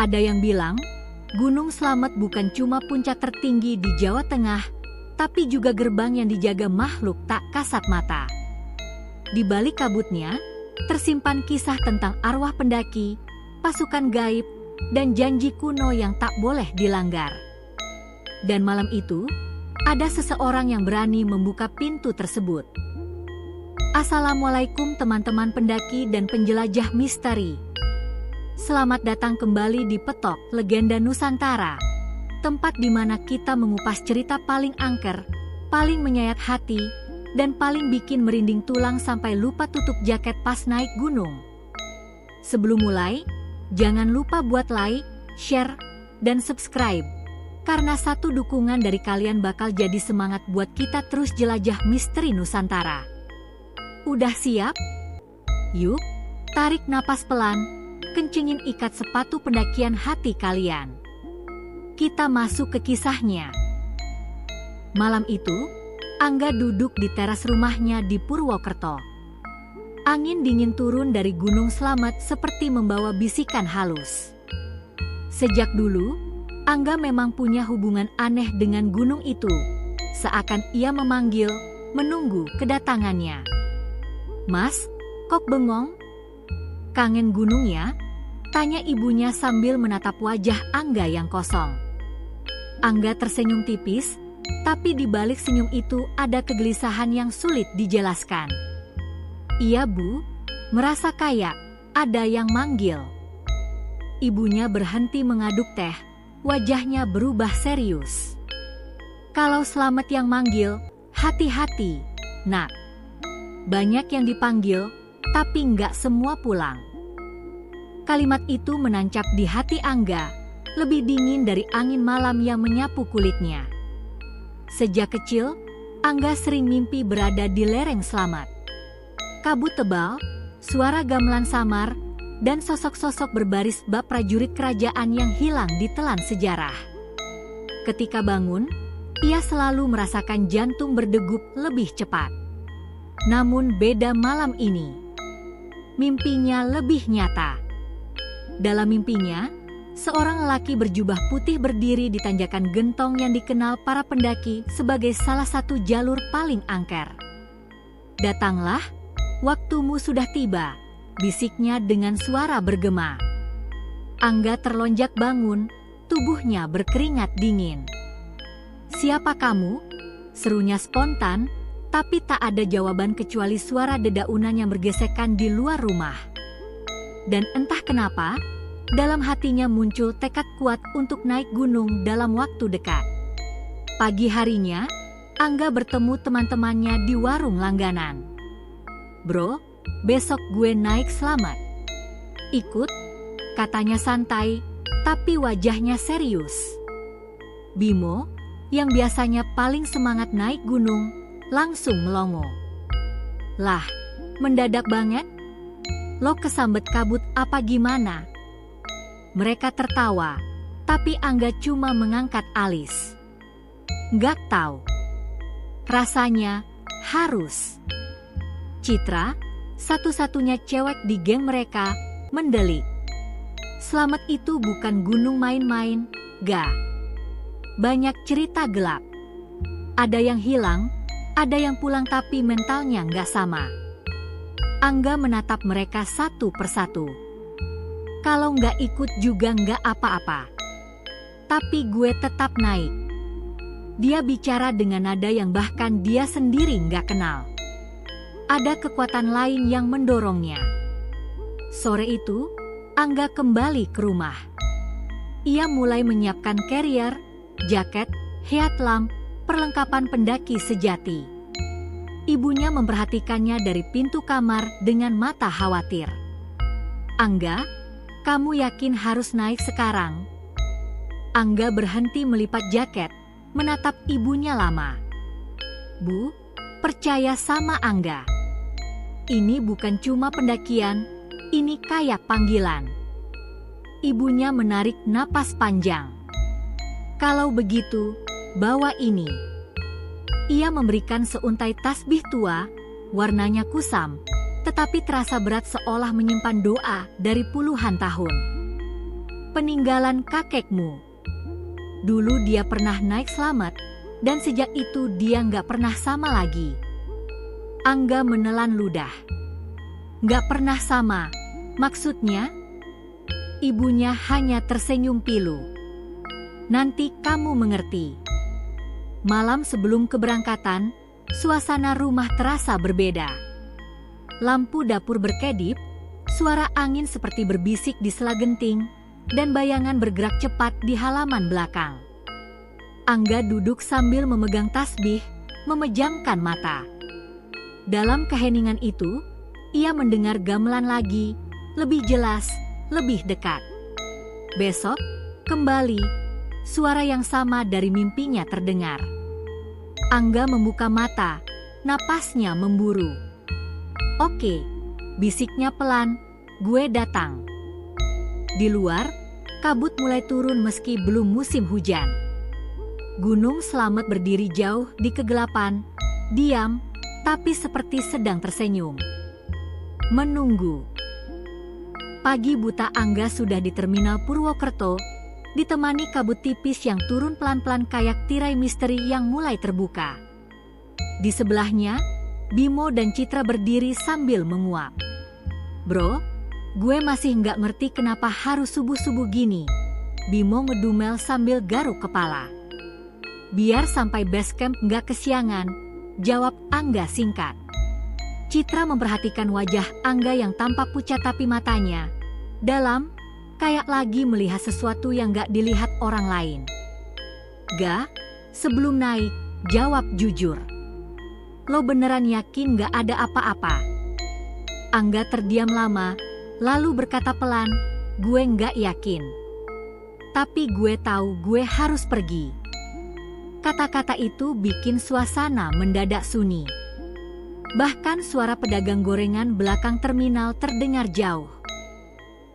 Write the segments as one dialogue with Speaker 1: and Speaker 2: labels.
Speaker 1: Ada yang bilang, Gunung Slamet bukan cuma puncak tertinggi di Jawa Tengah, tapi juga gerbang yang dijaga makhluk tak kasat mata. Di balik kabutnya, tersimpan kisah tentang arwah pendaki, pasukan gaib, dan janji kuno yang tak boleh dilanggar. Dan malam itu, ada seseorang yang berani membuka pintu tersebut. Assalamualaikum teman-teman pendaki dan penjelajah misteri. Selamat datang kembali di Petok Legenda Nusantara, tempat di mana kita mengupas cerita paling angker, paling menyayat hati, dan paling bikin merinding tulang sampai lupa tutup jaket pas naik gunung. Sebelum mulai, jangan lupa buat like, share, dan subscribe, karena satu dukungan dari kalian bakal jadi semangat buat kita terus jelajah misteri Nusantara. Udah siap? Yuk, tarik napas pelan, kencengin ikat sepatu pendakian hati kalian. Kita masuk ke kisahnya. Malam itu, Angga duduk di teras rumahnya di Purwokerto. Angin dingin turun dari Gunung Slamet seperti membawa bisikan halus. Sejak dulu, Angga memang punya hubungan aneh dengan gunung itu, seakan ia memanggil, menunggu kedatangannya. Mas, kok bengong? Kangen gunung ya? Tanya ibunya sambil menatap wajah Angga yang kosong. Angga tersenyum tipis, tapi di balik senyum itu ada kegelisahan yang sulit dijelaskan. Iya Bu, merasa kayak ada yang manggil. Ibunya berhenti mengaduk teh, wajahnya berubah serius. Kalau Slamet yang manggil, hati-hati, Nak. Banyak yang dipanggil, tapi nggak semua pulang. Kalimat itu menancap di hati Angga, lebih dingin dari angin malam yang menyapu kulitnya. Sejak kecil, Angga sering mimpi berada di lereng Slamet. Kabut tebal, suara gamelan samar, dan sosok-sosok berbaris bak prajurit kerajaan yang hilang ditelan sejarah. Ketika bangun, ia selalu merasakan jantung berdegup lebih cepat. Namun beda malam ini. Mimpinya lebih nyata. Dalam mimpinya, seorang lelaki berjubah putih berdiri di tanjakan gentong yang dikenal para pendaki sebagai salah satu jalur paling angker. Datanglah, waktumu sudah tiba, bisiknya dengan suara bergema. Angga terlonjak bangun, tubuhnya berkeringat dingin. Siapa kamu? Serunya spontan, tapi tak ada jawaban kecuali suara dedaunan yang bergesekan di luar rumah. Dan entah kenapa, dalam hatinya muncul tekad kuat untuk naik gunung dalam waktu dekat. Pagi harinya, Angga bertemu teman-temannya di warung langganan. Bro, besok gue naik Slamet. Ikut, katanya santai, tapi wajahnya serius. Bimo, yang biasanya paling semangat naik gunung, langsung melongo. Lah, mendadak banget? Lo kesambet kabut apa gimana? Mereka tertawa, tapi Angga cuma mengangkat alis. Nggak tahu. Rasanya harus. Citra, satu-satunya cewek di geng mereka, mendelik. Slamet itu bukan gunung main-main, ga. Banyak cerita gelap. Ada yang hilang, ada yang pulang tapi mentalnya nggak sama. Angga menatap mereka satu persatu. Kalau nggak ikut juga nggak apa-apa. Tapi gue tetap naik. Dia bicara dengan nada yang bahkan dia sendiri nggak kenal. Ada kekuatan lain yang mendorongnya. Sore itu, Angga kembali ke rumah. Ia mulai menyiapkan carrier, jaket, headlamp, perlengkapan pendaki sejati. Ibunya memperhatikannya dari pintu kamar dengan mata khawatir. Angga, kamu yakin harus naik sekarang? Angga berhenti melipat jaket, menatap ibunya lama. Bu, percaya sama Angga. Ini bukan cuma pendakian, ini kayak panggilan. Ibunya menarik napas panjang. Kalau begitu, bawa ini. Ia memberikan seuntai tasbih tua, warnanya kusam, tetapi terasa berat seolah menyimpan doa dari puluhan tahun. peninggalan kakekmu. Dulu dia pernah naik selamat, dan sejak itu dia nggak pernah sama lagi. Angga menelan ludah. Nggak pernah sama, maksudnya? Ibunya hanya tersenyum pilu. Nanti kamu mengerti. Malam sebelum keberangkatan, suasana rumah terasa berbeda. Lampu dapur berkedip, suara angin seperti berbisik di sela genting, dan bayangan bergerak cepat di halaman belakang. Angga duduk sambil memegang tasbih, memejamkan mata. Dalam keheningan itu, ia mendengar gamelan lagi, lebih jelas, lebih dekat. Besok, kembali, suara yang sama dari mimpinya terdengar. Angga membuka mata, napasnya memburu. Oke, bisiknya pelan, gue datang. Di luar, kabut mulai turun meski belum musim hujan. Gunung Slamet berdiri jauh di kegelapan, diam, tapi seperti sedang tersenyum. Menunggu. Pagi buta Angga sudah di Terminal Purwokerto, ditemani kabut tipis yang turun pelan-pelan kayak tirai misteri yang mulai terbuka. Di sebelahnya, Bimo dan Citra berdiri sambil menguap. Bro, gue masih nggak ngerti kenapa harus subuh-subuh gini. Bimo ngedumel sambil garuk kepala. Biar sampai base camp nggak kesiangan, jawab Angga singkat. Citra memperhatikan wajah Angga yang tampak pucat tapi matanya dalam, kayak lagi melihat sesuatu yang nggak dilihat orang lain. Ga, sebelum naik, jawab jujur. Lo beneran yakin nggak ada apa-apa? Angga terdiam lama, lalu berkata pelan, gue nggak yakin. Tapi gue tahu gue harus pergi. Kata-kata itu bikin suasana mendadak sunyi. Bahkan suara pedagang gorengan belakang terminal terdengar jauh.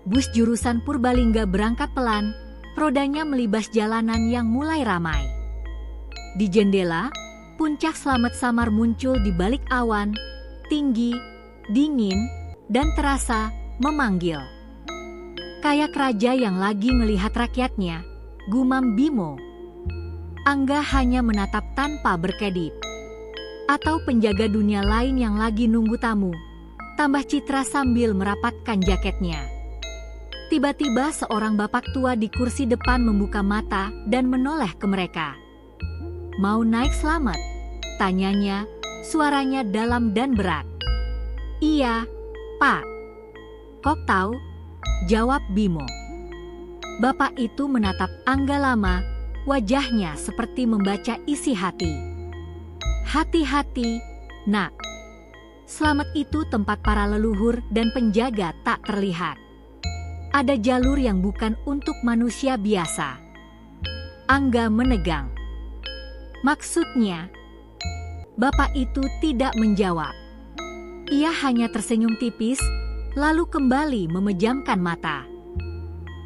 Speaker 1: Bus jurusan Purbalingga berangkat pelan, rodanya melibas jalanan yang mulai ramai. Di jendela, puncak Slamet samar muncul di balik awan, tinggi, dingin, dan terasa memanggil. Kayak raja yang lagi melihat rakyatnya, gumam Bimo. Angga hanya menatap tanpa berkedip. Atau penjaga dunia lain yang lagi nunggu tamu, tambah Citra sambil merapatkan jaketnya. Tiba-tiba seorang bapak tua di kursi depan membuka mata dan menoleh ke mereka. Mau naik selamat? Tanyanya, suaranya dalam dan berat. Iya, Pak. Kok tahu? Jawab Bimo. Bapak itu menatap Angga lama, wajahnya seperti membaca isi hati. Hati-hati, nak. Slamet itu tempat para leluhur dan penjaga tak terlihat. Ada jalur yang bukan untuk manusia biasa. Angga menegang. Maksudnya? Bapak itu tidak menjawab. Ia hanya tersenyum tipis, lalu kembali memejamkan mata.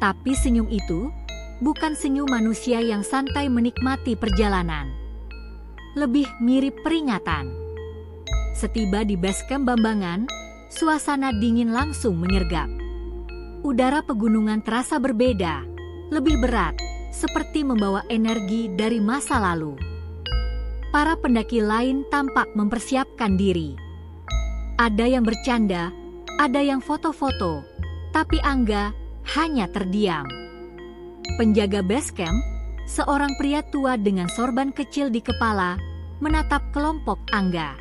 Speaker 1: Tapi senyum itu bukan senyum manusia yang santai menikmati perjalanan. Lebih mirip peringatan. Setiba di base camp Bambangan, suasana dingin langsung menyergap. Udara pegunungan terasa berbeda, lebih berat, seperti membawa energi dari masa lalu. Para pendaki lain tampak mempersiapkan diri. Ada yang bercanda, ada yang foto-foto, tapi Angga hanya terdiam. Penjaga base camp, seorang pria tua dengan sorban kecil di kepala, menatap kelompok Angga.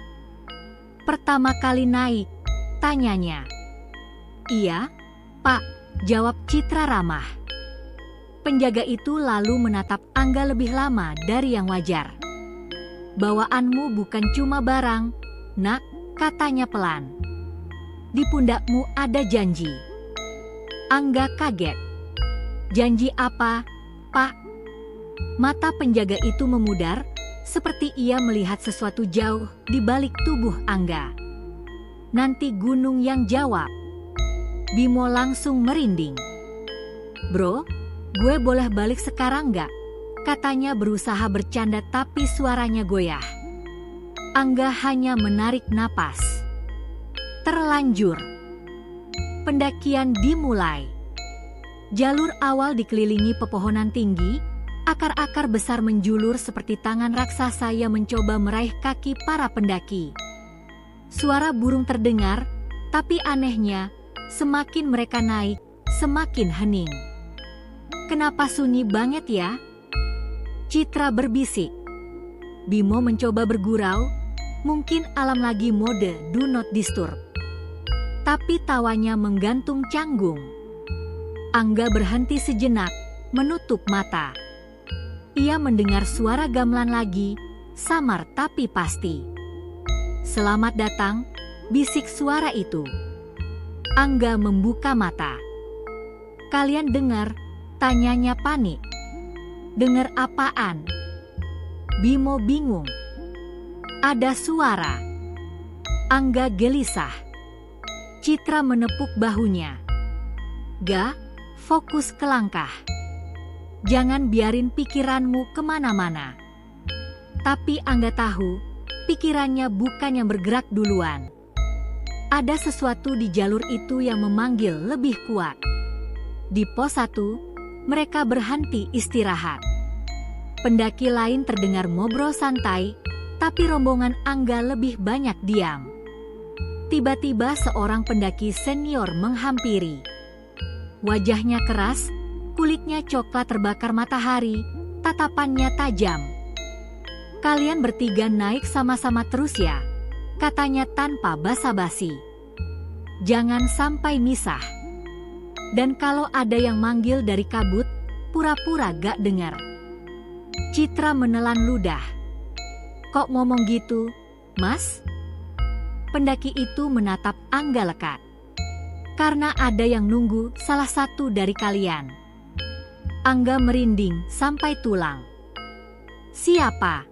Speaker 1: Pertama kali naik, tanyanya. Iya, Pak, jawab Citra ramah. Penjaga itu lalu menatap Angga lebih lama dari yang wajar. Bawaanmu bukan cuma barang, nak, katanya pelan. Di pundakmu ada janji. Angga kaget. Janji apa, Pak? Mata penjaga itu memudar, seperti ia melihat sesuatu jauh di balik tubuh Angga. Nanti gunung yang jawab. Bimo langsung merinding. Bro, gue boleh balik sekarang nggak? Katanya berusaha bercanda tapi suaranya goyah. Angga hanya menarik napas. Terlanjur. Pendakian dimulai. Jalur awal dikelilingi pepohonan tinggi, akar-akar besar menjulur seperti tangan raksasa yang mencoba meraih kaki para pendaki. Suara burung terdengar, tapi anehnya, semakin mereka naik, semakin hening. "Kenapa sunyi banget ya?" Citra berbisik. Bimo mencoba bergurau, mungkin alam lagi mode do not disturb. Tapi tawanya menggantung canggung. Angga berhenti sejenak, menutup mata. Ia mendengar suara gamelan lagi, samar tapi pasti. "Selamat datang," bisik suara itu. Angga membuka mata. "Kalian dengar?" tanyanya panik. "Dengar apaan?" Bimo bingung. "Ada suara." Angga gelisah. Citra menepuk bahunya. "Ga, fokus ke langkah. Jangan biarin pikiranmu kemana-mana." Tapi Angga tahu, pikirannya bukan yang bergerak duluan. Ada sesuatu di jalur itu yang memanggil lebih kuat. Di pos 1, mereka berhenti istirahat. Pendaki lain terdengar ngobrol santai, tapi rombongan Angga lebih banyak diam. Tiba-tiba seorang pendaki senior menghampiri. Wajahnya keras, kulitnya coklat terbakar matahari, tatapannya tajam. "Kalian bertiga naik sama-sama terus ya?" katanya tanpa basa-basi. "Jangan sampai misah. Dan kalau ada yang manggil dari kabut, pura-pura gak dengar." Citra menelan ludah. "Kok ngomong gitu, Mas?" Pendaki itu menatap Angga lekat. "Karena ada yang nunggu salah satu dari kalian." Angga merinding sampai tulang. "Siapa?"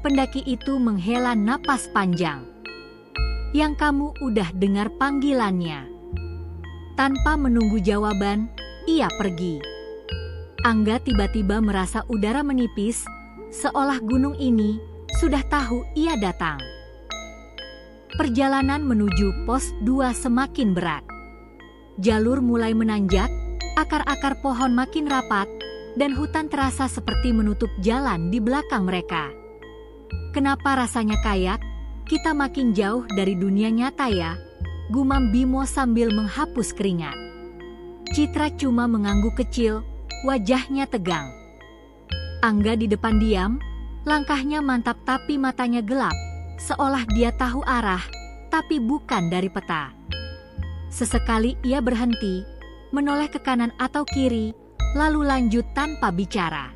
Speaker 1: Pendaki itu menghela napas panjang. "Yang kamu udah dengar panggilannya." Tanpa menunggu jawaban, ia pergi. Angga tiba-tiba merasa udara menipis, seolah gunung ini sudah tahu ia datang. Perjalanan menuju pos 2 semakin berat. Jalur mulai menanjak, akar-akar pohon makin rapat, dan hutan terasa seperti menutup jalan di belakang mereka. "Kenapa rasanya kayak kita makin jauh dari dunia nyata ya?" gumam Bimo sambil menghapus keringat. Citra cuma mengangguk kecil, wajahnya tegang. Angga di depan diam, langkahnya mantap tapi matanya gelap, seolah dia tahu arah, tapi bukan dari peta. Sesekali ia berhenti, menoleh ke kanan atau kiri, lalu lanjut tanpa bicara.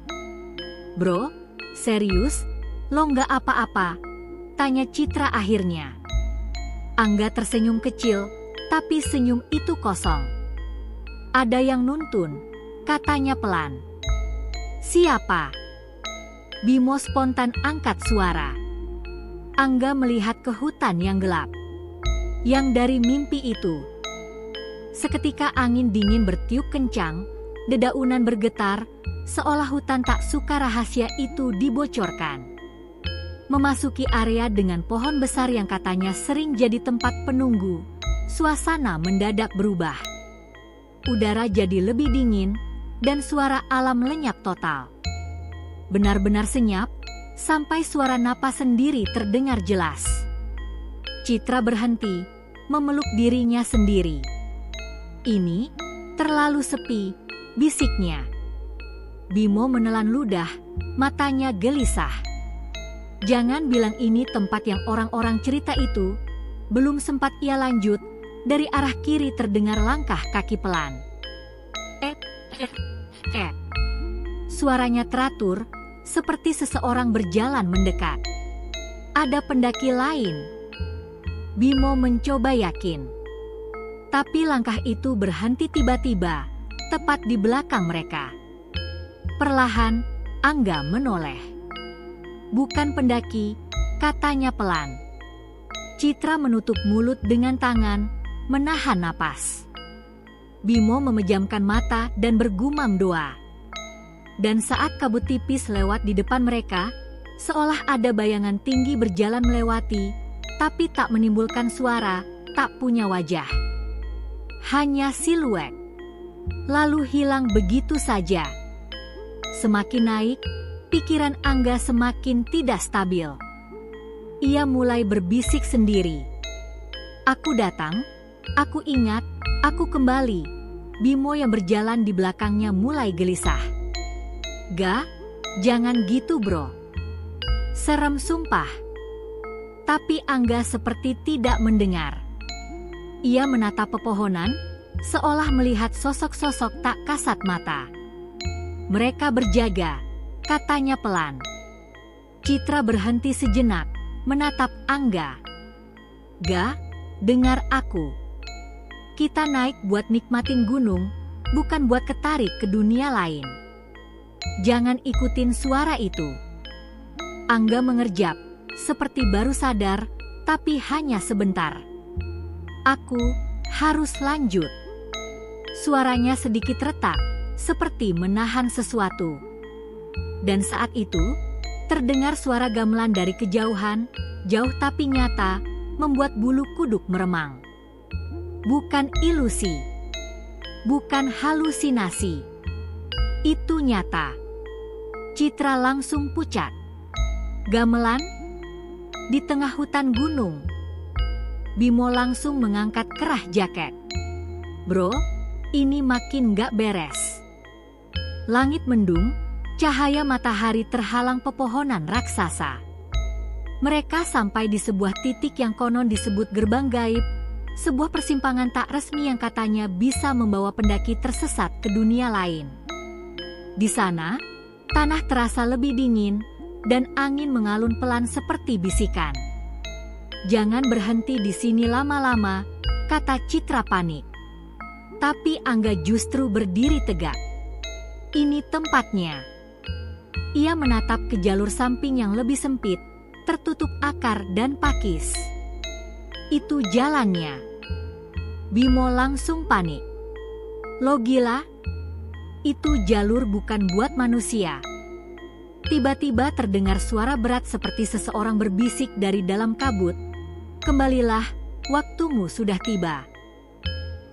Speaker 1: "Bro, serius? Lo nggak apa-apa?" tanya Citra akhirnya. Angga tersenyum kecil, tapi senyum itu kosong. "Ada yang nuntun," katanya pelan. "Siapa?" Bimo spontan angkat suara. Angga melihat ke hutan yang gelap. Yang dari mimpi itu. Seketika angin dingin bertiup kencang, dedaunan bergetar, seolah hutan tak suka rahasia itu dibocorkan. Memasuki area dengan pohon besar yang katanya sering jadi tempat penunggu, suasana mendadak berubah. Udara jadi lebih dingin, dan suara alam lenyap total. Benar-benar senyap, sampai suara napas sendiri terdengar jelas. Citra berhenti, memeluk dirinya sendiri. "Ini terlalu sepi," bisiknya. Bimo menelan ludah, matanya gelisah. "Jangan bilang ini tempat yang orang-orang cerita itu." Belum sempat ia lanjut, dari arah kiri terdengar langkah kaki pelan. Suaranya teratur, seperti seseorang berjalan mendekat. Ada pendaki lain. Bimo mencoba yakin. Tapi langkah itu berhenti tiba-tiba, tepat di belakang mereka. Perlahan, Angga menoleh. "Bukan pendaki," katanya pelan. Citra menutup mulut dengan tangan, menahan napas. Bimo memejamkan mata dan bergumam doa. Dan saat kabut tipis lewat di depan mereka, seolah ada bayangan tinggi berjalan melewati, tapi tak menimbulkan suara, tak punya wajah. Hanya siluet. lalu hilang begitu saja. Semakin naik, pikiran Angga semakin tidak stabil. Ia mulai berbisik sendiri. Aku datang, aku ingat, aku kembali. Bimo yang berjalan di belakangnya mulai gelisah. Ga, jangan gitu bro. Serem sumpah. Tapi Angga seperti tidak mendengar. Ia menatap pepohonan, seolah melihat sosok-sosok tak kasat mata. Mereka berjaga, katanya pelan. Citra berhenti sejenak, menatap Angga. Ga, dengar aku. Kita naik buat nikmatin gunung, bukan buat ketarik ke dunia lain. Jangan ikutin suara itu. Angga mengerjap, seperti baru sadar, tapi hanya sebentar. Aku harus lanjut. Suaranya sedikit retak, seperti menahan sesuatu. Dan saat itu, terdengar suara gamelan dari kejauhan, jauh tapi nyata, membuat bulu kuduk meremang. Bukan ilusi, bukan halusinasi. Itu nyata. Citra langsung pucat. Gamelan? Di tengah hutan gunung. Bimo langsung mengangkat kerah jaket. Bro, ini makin gak beres. Langit mendung, cahaya matahari terhalang pepohonan raksasa. Mereka sampai di sebuah titik yang konon disebut gerbang gaib, sebuah persimpangan tak resmi yang katanya bisa membawa pendaki tersesat ke dunia lain. Di sana, tanah terasa lebih dingin, dan angin mengalun pelan seperti bisikan. Jangan berhenti di sini lama-lama, kata Citra panik. Tapi Angga justru berdiri tegak. Ini tempatnya. Ia menatap ke jalur samping yang lebih sempit, tertutup akar dan pakis. Itu jalannya. Bimo langsung panik. Lo gila? Itu jalur bukan buat manusia. Tiba-tiba terdengar suara berat seperti seseorang berbisik dari dalam kabut. Kembalilah, waktumu sudah tiba.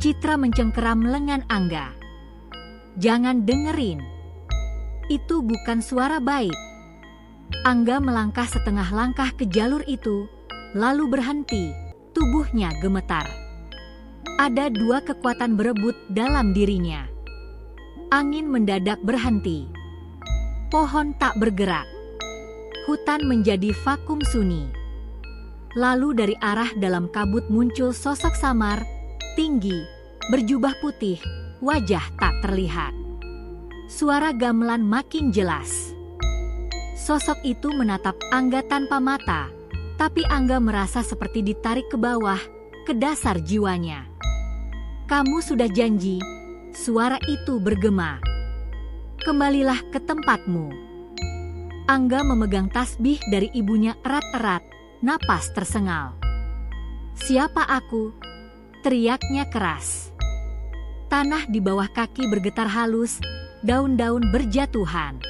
Speaker 1: Citra mencengkeram lengan Angga. Jangan dengerin. Itu bukan suara baik. Angga melangkah setengah langkah ke jalur itu, lalu berhenti, tubuhnya gemetar. Ada dua kekuatan berebut dalam dirinya. Angin mendadak berhenti. Pohon tak bergerak. Hutan menjadi vakum sunyi. Lalu dari arah dalam kabut muncul sosok samar, tinggi, berjubah putih, wajah tak terlihat. Suara gamelan makin jelas. Sosok itu menatap Angga tanpa mata, tapi Angga merasa seperti ditarik ke bawah, ke dasar jiwanya. Kamu sudah janji, suara itu bergema. Kembalilah ke tempatmu. Angga memegang tasbih dari ibunya erat-erat, napas tersengal. Siapa aku? Teriaknya keras. Tanah di bawah kaki bergetar halus, daun-daun berjatuhan.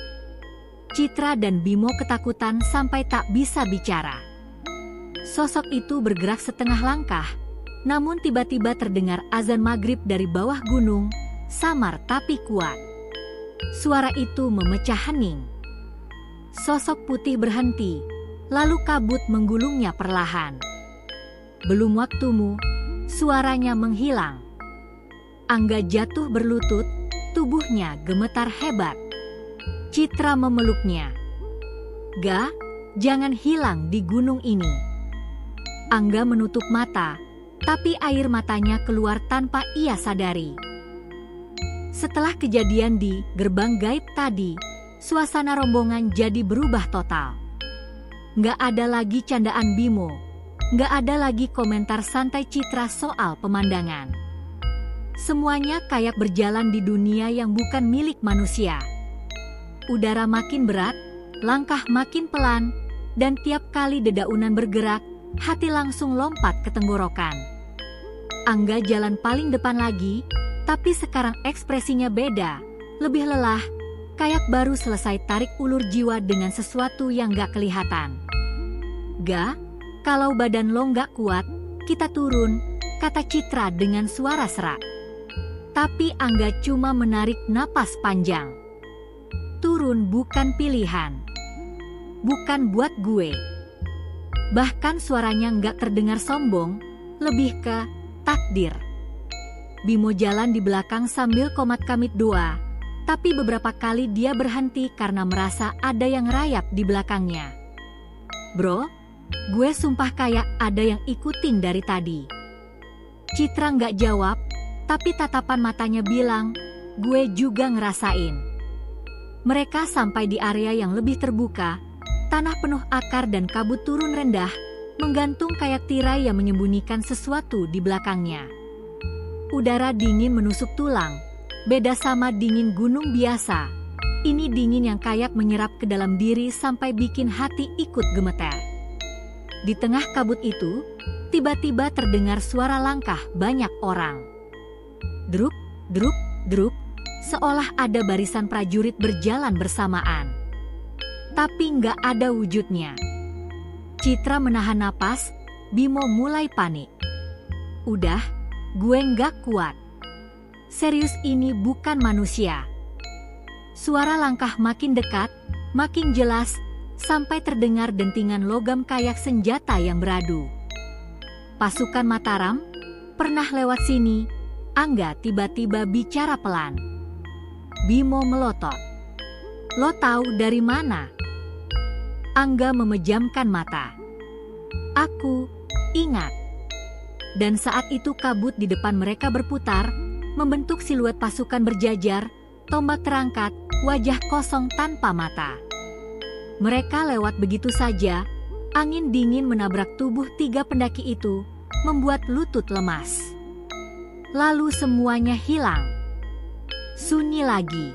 Speaker 1: Citra dan Bimo ketakutan sampai tak bisa bicara. Sosok itu bergerak setengah langkah, namun tiba-tiba terdengar azan maghrib dari bawah gunung, samar tapi kuat. Suara itu memecah hening. Sosok putih berhenti, lalu kabut menggulungnya perlahan. Belum waktumu, suaranya menghilang. Angga jatuh berlutut, tubuhnya gemetar hebat. Citra memeluknya. Ga, jangan hilang di gunung ini. Angga menutup mata, tapi air matanya keluar tanpa ia sadari. Setelah kejadian di gerbang gaib tadi, suasana rombongan jadi berubah total. Nggak ada lagi candaan Bimo, nggak ada lagi komentar santai Citra soal pemandangan. Semuanya kayak berjalan di dunia yang bukan milik manusia. Udara makin berat, langkah makin pelan, dan tiap kali dedaunan bergerak, hati langsung lompat ke tenggorokan. Angga jalan paling depan lagi, tapi sekarang ekspresinya beda, lebih lelah, kayak baru selesai tarik ulur jiwa dengan sesuatu yang gak kelihatan. Ga, kalau badan lo gak kuat, kita turun, kata Citra dengan suara serak. Tapi Angga cuma menarik napas panjang. Turun bukan pilihan. Bukan buat gue. Bahkan suaranya nggak terdengar sombong, lebih ke takdir. Bimo jalan di belakang sambil komat kamit doa, tapi beberapa kali dia berhenti karena merasa ada yang rayap di belakangnya. Bro, gue sumpah kayak ada yang ikutin dari tadi. Citra nggak jawab, tapi tatapan matanya bilang, gue juga ngerasain. Mereka sampai di area yang lebih terbuka, tanah penuh akar dan kabut turun rendah, menggantung kayak tirai yang menyembunyikan sesuatu di belakangnya. Udara dingin menusuk tulang, beda sama dingin gunung biasa. Ini dingin yang kayak menyerap ke dalam diri sampai bikin hati ikut gemeter. Di tengah kabut itu, tiba-tiba terdengar suara langkah banyak orang. Druk, druk, druk, seolah ada barisan prajurit berjalan bersamaan. Tapi nggak ada wujudnya. Citra menahan napas, Bimo mulai panik. Udah, gue nggak kuat. Serius ini bukan manusia. Suara langkah makin dekat, makin jelas, sampai terdengar dentingan logam kayak senjata yang beradu. Pasukan Mataram, pernah lewat sini. Angga tiba-tiba bicara pelan. Bimo melotot. Lo tahu dari mana? Angga memejamkan mata. Aku ingat. Dan saat itu kabut di depan mereka berputar, membentuk siluet pasukan berjajar, tombak terangkat, wajah kosong tanpa mata. Mereka lewat begitu saja, angin dingin menabrak tubuh 3 pendaki itu, membuat lutut lemas. Lalu semuanya hilang. Sunyi lagi.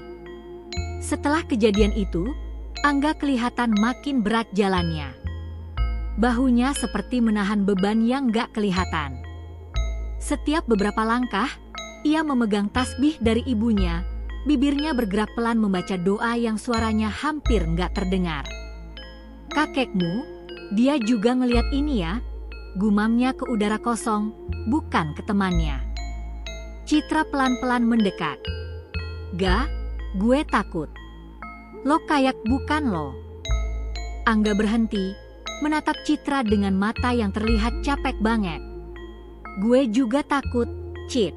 Speaker 1: Setelah kejadian itu, Angga kelihatan makin berat jalannya. Bahunya seperti menahan beban yang gak kelihatan. Setiap beberapa langkah, ia memegang tasbih dari ibunya, bibirnya bergerak pelan membaca doa yang suaranya hampir gak terdengar. Kakekmu, dia juga ngeliat ini ya, gumamnya ke udara kosong, bukan ke temannya. Citra pelan-pelan mendekat. Ga, gue takut. Lo kayak bukan lo. Angga berhenti, menatap Citra dengan mata yang terlihat capek banget. Gue juga takut, Cit.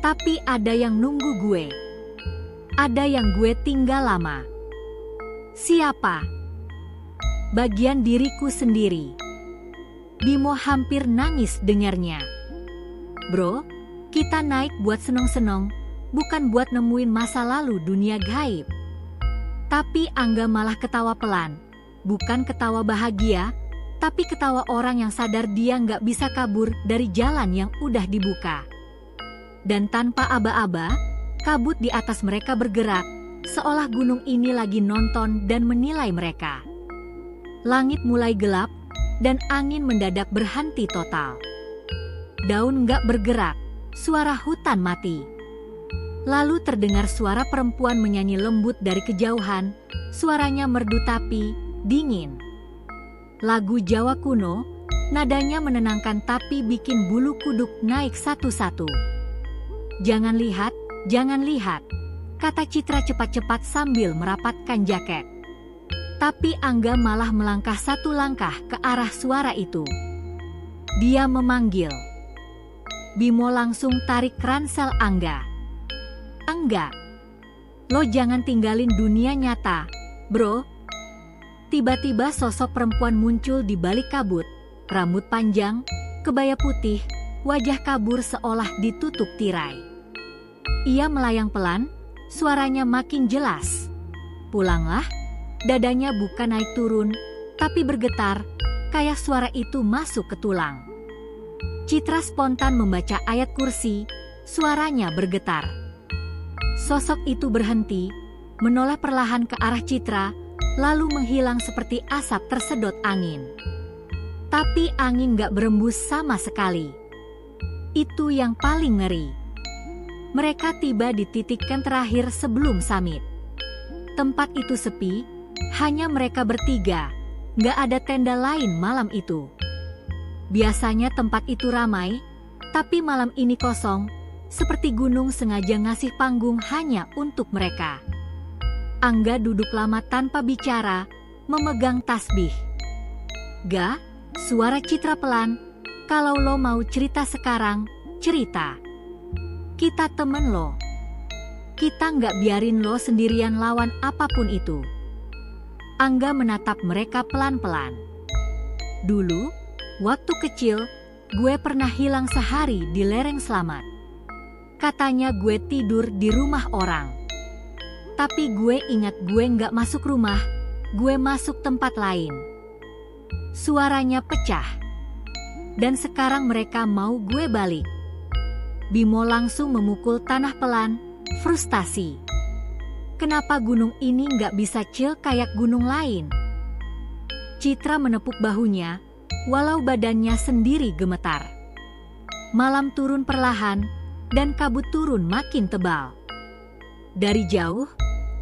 Speaker 1: Tapi ada yang nunggu gue. Ada yang gue tinggal lama. Siapa? Bagian diriku sendiri. Bimo hampir nangis dengarnya. Bro, kita naik buat seneng-seneng, bukan buat nemuin masa lalu dunia gaib. Tapi Angga malah ketawa pelan. Bukan ketawa bahagia, tapi ketawa orang yang sadar dia nggak bisa kabur dari jalan yang udah dibuka. Dan tanpa aba-aba, kabut di atas mereka bergerak, seolah gunung ini lagi nonton dan menilai mereka. Langit mulai gelap, dan angin mendadak berhenti total. Daun nggak bergerak, suara hutan mati. Lalu terdengar suara perempuan menyanyi lembut dari kejauhan, suaranya merdu tapi dingin. Lagu Jawa kuno, nadanya menenangkan tapi bikin bulu kuduk naik satu-satu. Jangan lihat, kata Citra cepat-cepat sambil merapatkan jaket. Tapi Angga malah melangkah 1 langkah ke arah suara itu. Dia memanggil. Bimo langsung tarik ransel Angga. Enggak, lo jangan tinggalin dunia nyata, bro. Tiba-tiba sosok perempuan muncul di balik kabut, rambut panjang, kebaya putih, wajah kabur seolah ditutup tirai. Ia melayang pelan, suaranya makin jelas. Pulanglah, dadanya bukan naik turun, tapi bergetar, kayak suara itu masuk ke tulang. Citra spontan membaca ayat kursi, suaranya bergetar. Sosok itu berhenti, menoleh perlahan ke arah Citra, lalu menghilang seperti asap tersedot angin. Tapi angin gak berembus sama sekali. Itu yang paling ngeri. Mereka tiba di titik camp terakhir sebelum summit. Tempat itu sepi, hanya mereka bertiga, gak ada tenda lain malam itu. Biasanya tempat itu ramai, tapi malam ini kosong, seperti gunung sengaja ngasih panggung hanya untuk mereka. Angga duduk lama tanpa bicara, memegang tasbih. "Ga," suara Citra pelan, "kalau lo mau cerita sekarang, cerita. Kita temen lo. Kita nggak biarin lo sendirian lawan apapun itu." Angga menatap mereka pelan-pelan. "Dulu, waktu kecil, gue pernah hilang sehari di lereng Slamet. Katanya gue tidur di rumah orang. Tapi gue ingat gue nggak masuk rumah, gue masuk tempat lain." Suaranya pecah. "Dan sekarang mereka mau gue balik." Bimo langsung memukul tanah pelan, frustasi. "Kenapa gunung ini nggak bisa chill kayak gunung lain?" Citra menepuk bahunya, walau badannya sendiri gemetar. Malam turun perlahan, dan kabut turun makin tebal. Dari jauh,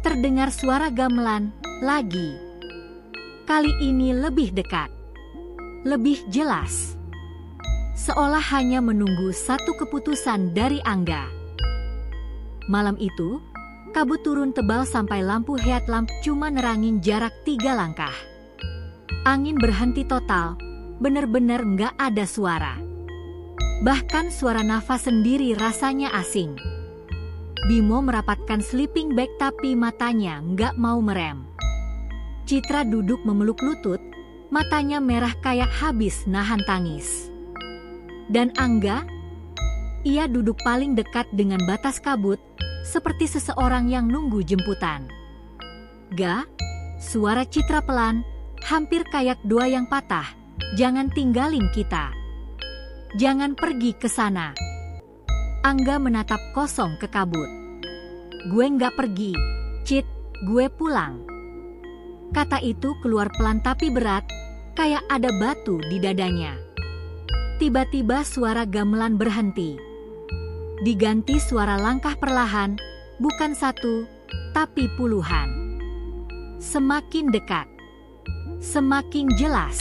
Speaker 1: terdengar suara gamelan lagi. Kali ini lebih dekat, lebih jelas. Seolah hanya menunggu satu keputusan dari Angga. Malam itu, kabut turun tebal sampai lampu headlamp cuma nerangin jarak 3 langkah. Angin berhenti total, bener-bener nggak ada suara. Bahkan suara nafas sendiri rasanya asing. Bimo merapatkan sleeping bag tapi matanya nggak mau merem. Citra duduk memeluk lutut, matanya merah kayak habis nahan tangis. Dan Angga? Ia duduk paling dekat dengan batas kabut, seperti seseorang yang nunggu jemputan. "Ga," suara Citra pelan, hampir kayak doa yang patah, "jangan tinggalin kita. Jangan pergi ke sana." Angga menatap kosong ke kabut. "Gue nggak pergi, Cit, gue pulang." Kata itu keluar pelan tapi berat, kayak ada batu di dadanya. Tiba-tiba suara gamelan berhenti. Diganti suara langkah perlahan, bukan satu, tapi puluhan. Semakin dekat, semakin jelas.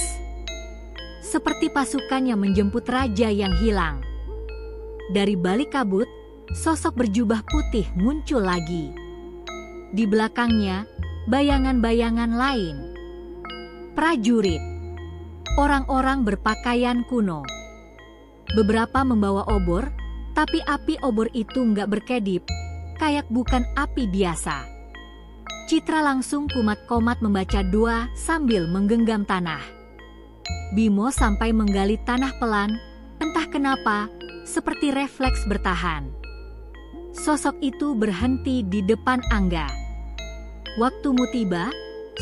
Speaker 1: Seperti pasukan yang menjemput raja yang hilang. Dari balik kabut, sosok berjubah putih muncul lagi. Di belakangnya, bayangan-bayangan lain. Prajurit. Orang-orang berpakaian kuno. Beberapa membawa obor, tapi api obor itu nggak berkedip, kayak bukan api biasa. Citra langsung kumat-komat membaca doa sambil menggenggam tanah. Bimo sampai menggali tanah pelan, entah kenapa, seperti refleks bertahan. Sosok itu berhenti di depan Angga. "Waktumu tiba,"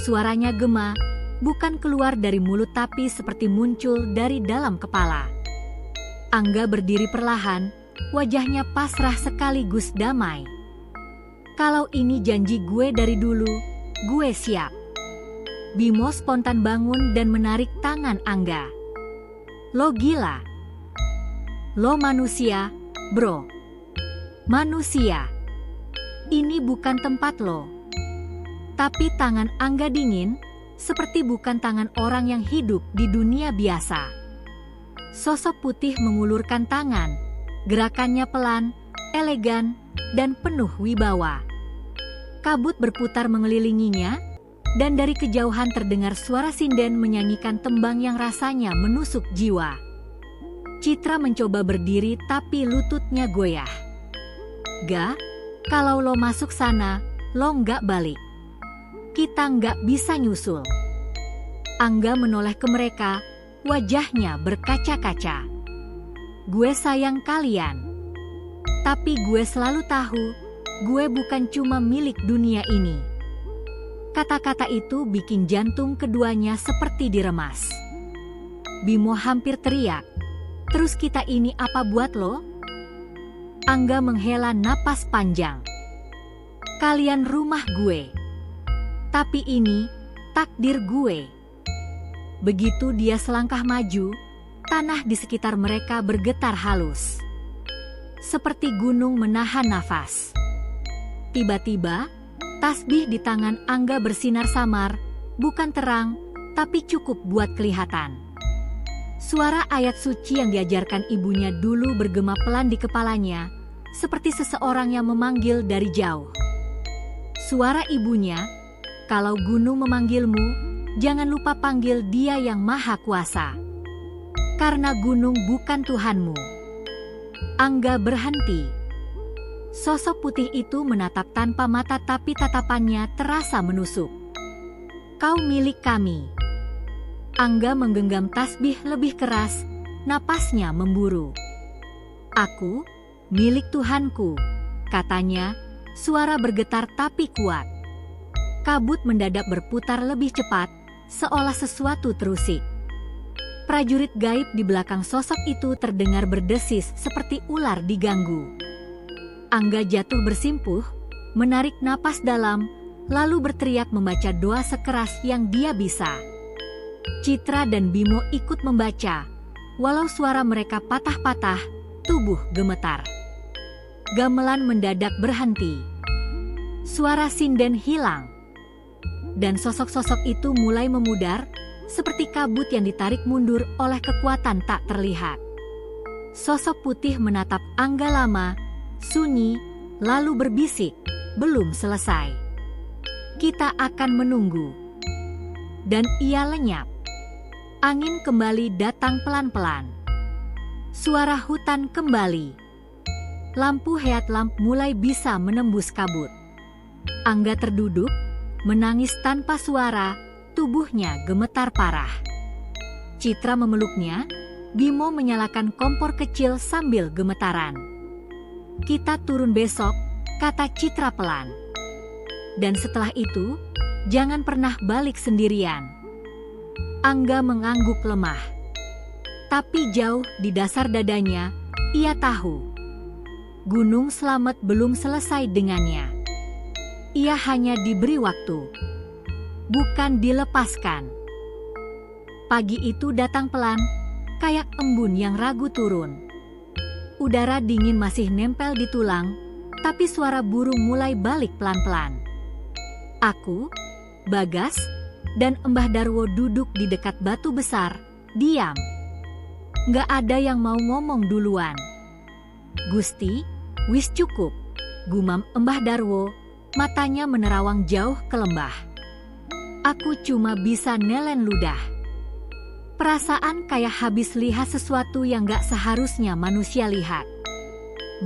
Speaker 1: suaranya gema, bukan keluar dari mulut tapi seperti muncul dari dalam kepala. Angga berdiri perlahan, wajahnya pasrah sekaligus damai. "Kalau ini janji gue dari dulu, gue siap." Bimo spontan bangun dan menarik tangan Angga. "Lo gila. Lo manusia, bro. Manusia. Ini bukan tempat lo." Tapi tangan Angga dingin, seperti bukan tangan orang yang hidup di dunia biasa. Sosok putih mengulurkan tangan, gerakannya pelan, elegan, dan penuh wibawa. Kabut berputar mengelilinginya, dan dari kejauhan terdengar suara sinden menyanyikan tembang yang rasanya menusuk jiwa. Citra mencoba berdiri tapi lututnya goyah. "Ga, kalau lo masuk sana, lo nggak balik. Kita nggak bisa nyusul." Angga menoleh ke mereka, wajahnya berkaca-kaca. "Gue sayang kalian. Tapi gue selalu tahu, gue bukan cuma milik dunia ini." Kata-kata itu bikin jantung keduanya seperti diremas. Bimo hampir teriak, "Terus kita ini apa buat lo?" Angga menghela napas panjang. "Kalian rumah gue. Tapi ini takdir gue." Begitu dia selangkah maju, tanah di sekitar mereka bergetar halus. Seperti gunung menahan nafas. Tiba-tiba, tasbih di tangan Angga bersinar samar, bukan terang, tapi cukup buat kelihatan. Suara ayat suci yang diajarkan ibunya dulu bergema pelan di kepalanya, seperti seseorang yang memanggil dari jauh. Suara ibunya, "Kalau gunung memanggilmu, jangan lupa panggil Dia yang Maha Kuasa. Karena gunung bukan Tuhanmu." Angga berhenti. Sosok putih itu menatap tanpa mata tapi tatapannya terasa menusuk. "Kau milik kami." Angga menggenggam tasbih lebih keras, napasnya memburu. "Aku, milik Tuhanku," katanya, suara bergetar tapi kuat. Kabut mendadak berputar lebih cepat, seolah sesuatu terusik. Prajurit gaib di belakang sosok itu terdengar berdesis seperti ular diganggu. Angga jatuh bersimpuh, menarik napas dalam, lalu berteriak membaca doa sekeras yang dia bisa. Citra dan Bimo ikut membaca, walau suara mereka patah-patah, tubuh gemetar. Gamelan mendadak berhenti. Suara sinden hilang. Dan sosok-sosok itu mulai memudar, seperti kabut yang ditarik mundur oleh kekuatan tak terlihat. Sosok putih menatap Angga lama, sunyi, lalu berbisik, "Belum selesai. Kita akan menunggu." Dan ia lenyap. Angin kembali datang pelan-pelan. Suara hutan kembali. Lampu headlamp mulai bisa menembus kabut. Angga terduduk, menangis tanpa suara, tubuhnya gemetar parah. Citra memeluknya, Bimo menyalakan kompor kecil sambil gemetaran. "Kita turun besok," kata Citra pelan. "Dan setelah itu, jangan pernah balik sendirian." Angga mengangguk lemah. Tapi jauh di dasar dadanya, ia tahu Gunung Slamet belum selesai dengannya. Ia hanya diberi waktu, bukan dilepaskan. Pagi itu datang pelan, kayak embun yang ragu turun. Udara dingin masih nempel di tulang, tapi suara burung mulai balik pelan-pelan. Aku, Bagas, dan Embah Darwo duduk di dekat batu besar, diam. Nggak ada yang mau ngomong duluan. "Gusti, wis cukup," gumam Embah Darwo, matanya menerawang jauh ke lembah. "Aku cuma bisa nelen ludah." Perasaan kayak habis lihat sesuatu yang gak seharusnya manusia lihat.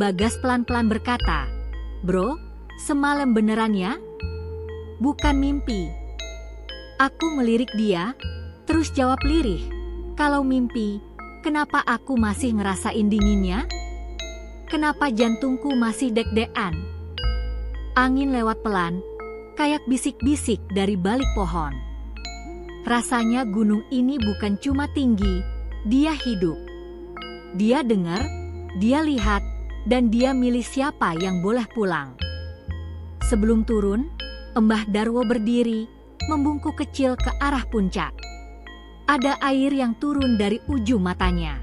Speaker 1: Bagas pelan-pelan berkata, "Bro, semalam beneran ya? Bukan mimpi." Aku melirik dia, terus jawab lirih, "Kalau mimpi, kenapa aku masih ngerasain dinginnya? Kenapa jantungku masih deg-degan?" Angin lewat pelan, kayak bisik-bisik dari balik pohon. Rasanya gunung ini bukan cuma tinggi, dia hidup. Dia dengar, dia lihat, dan dia milih siapa yang boleh pulang. Sebelum turun, Embah Darwo berdiri, membungkuk kecil ke arah puncak. Ada air yang turun dari ujung matanya.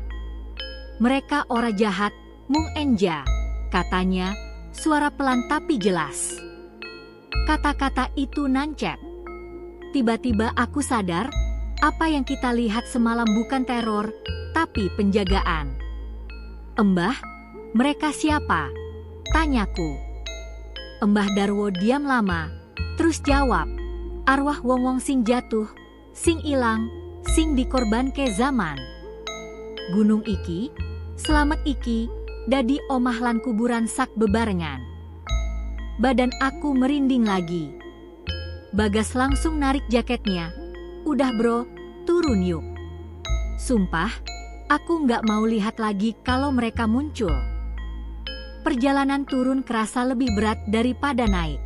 Speaker 1: "Mereka ora jahat, Mung Enja," katanya, suara pelan tapi jelas. Kata-kata itu nancep. Tiba-tiba aku sadar, apa yang kita lihat semalam bukan teror, tapi penjagaan. "Embah, mereka siapa?" tanyaku. Embah Darwo diam lama, terus jawab, "Arwah wong-wong sing jatuh, sing ilang, sing dikorbanke zaman. Gunung iki, Slamet iki, dadi omah lan kuburan sak bebarengan." Badan aku merinding lagi. Bagas langsung narik jaketnya. "Udah bro, turun yuk." Sumpah, aku nggak mau lihat lagi kalau mereka muncul. Perjalanan turun kerasa lebih berat daripada naik.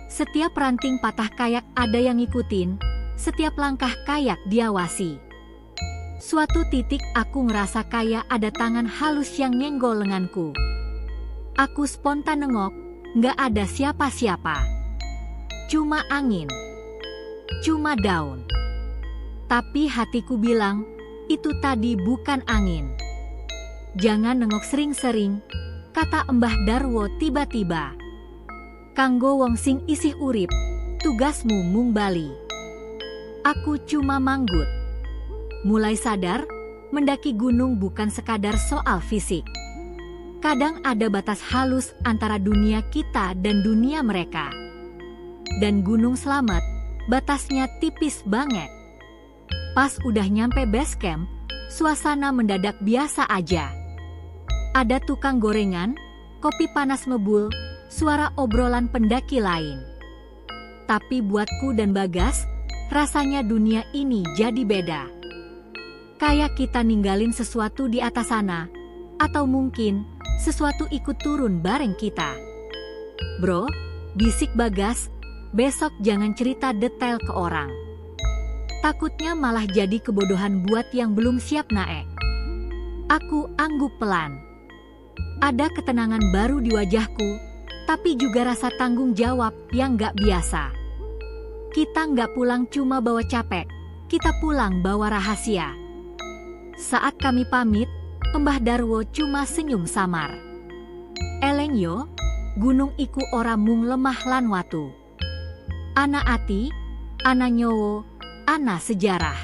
Speaker 1: Setiap ranting patah kayak ada yang ngikutin, setiap langkah kayak diawasi. Suatu titik aku ngerasa kayak ada tangan halus yang nyenggol lenganku. Aku spontan nengok, nggak ada siapa-siapa. Cuma angin, cuma daun. Tapi hatiku bilang, itu tadi bukan angin. "Jangan nengok sering-sering," kata Embah Darwo tiba-tiba. "Kanggo wong sing isih urip, tugasmu mung bali." Aku cuma manggut. Mulai sadar, mendaki gunung bukan sekadar soal fisik. Kadang ada batas halus antara dunia kita dan dunia mereka. Dan Gunung Slamet, batasnya tipis banget. Pas udah nyampe base camp, suasana mendadak biasa aja. Ada tukang gorengan, kopi panas ngebul, suara obrolan pendaki lain. Tapi buatku dan Bagas, rasanya dunia ini jadi beda. Kayak kita ninggalin sesuatu di atas sana, atau mungkin sesuatu ikut turun bareng kita. Bro, bisik Bagas, besok jangan cerita detail ke orang. Takutnya malah jadi kebodohan buat yang belum siap naik. Aku angguk pelan. Ada ketenangan baru di wajahku, tapi juga rasa tanggung jawab yang gak biasa. Kita gak pulang cuma bawa capek, kita pulang bawa rahasia. Saat kami pamit, Mbah Darwo cuma senyum samar. Eleng yo, gunung iku ora mung lemah lan watu. Ana ati, ana nyowo, ana sejarah.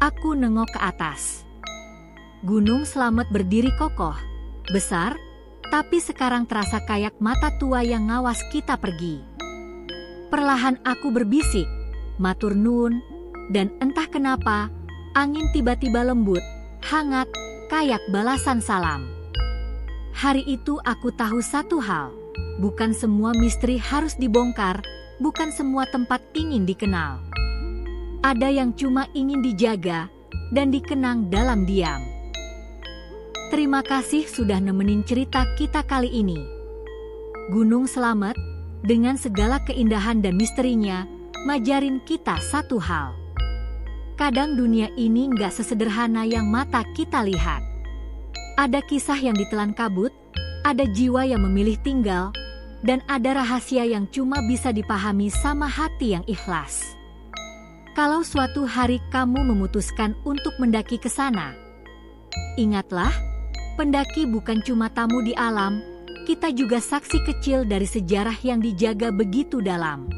Speaker 1: Aku nengok ke atas. Gunung Slamet berdiri kokoh, besar, tapi sekarang terasa kayak mata tua yang ngawas kita pergi. Perlahan aku berbisik, matur nuwun, dan entah kenapa, angin tiba-tiba lembut, hangat, kayak balasan salam. Hari itu aku tahu satu hal, bukan semua misteri harus dibongkar, bukan semua tempat ingin dikenal. Ada yang cuma ingin dijaga dan dikenang dalam diam. Terima kasih sudah nemenin cerita kita kali ini. Gunung Slamet, dengan segala keindahan dan misterinya, majarin kita satu hal. Kadang dunia ini nggak sesederhana yang mata kita lihat. Ada kisah yang ditelan kabut, ada jiwa yang memilih tinggal, dan ada rahasia yang cuma bisa dipahami sama hati yang ikhlas. Kalau suatu hari kamu memutuskan untuk mendaki ke sana, ingatlah, pendaki bukan cuma tamu di alam, kita juga saksi kecil dari sejarah yang dijaga begitu dalam.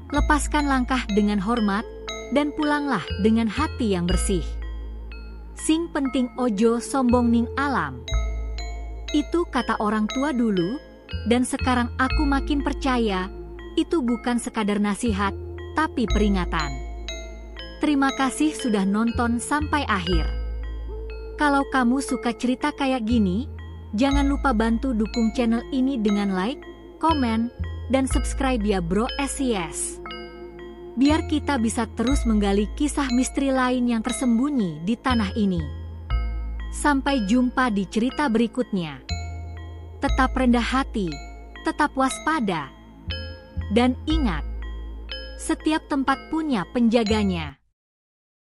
Speaker 1: Lepaskan langkah dengan hormat, dan pulanglah dengan hati yang bersih. Sing penting ojo sombong ning alam. Itu kata orang tua dulu, dan sekarang aku makin percaya, itu bukan sekadar nasihat, tapi peringatan. Terima kasih sudah nonton sampai akhir. Kalau kamu suka cerita kayak gini, jangan lupa bantu dukung channel ini dengan like, komen, dan subscribe ya bro SCS. Biar kita bisa terus menggali kisah misteri lain yang tersembunyi di tanah ini. Sampai jumpa di cerita berikutnya. Tetap rendah hati, tetap waspada. Dan ingat, setiap tempat punya penjaganya.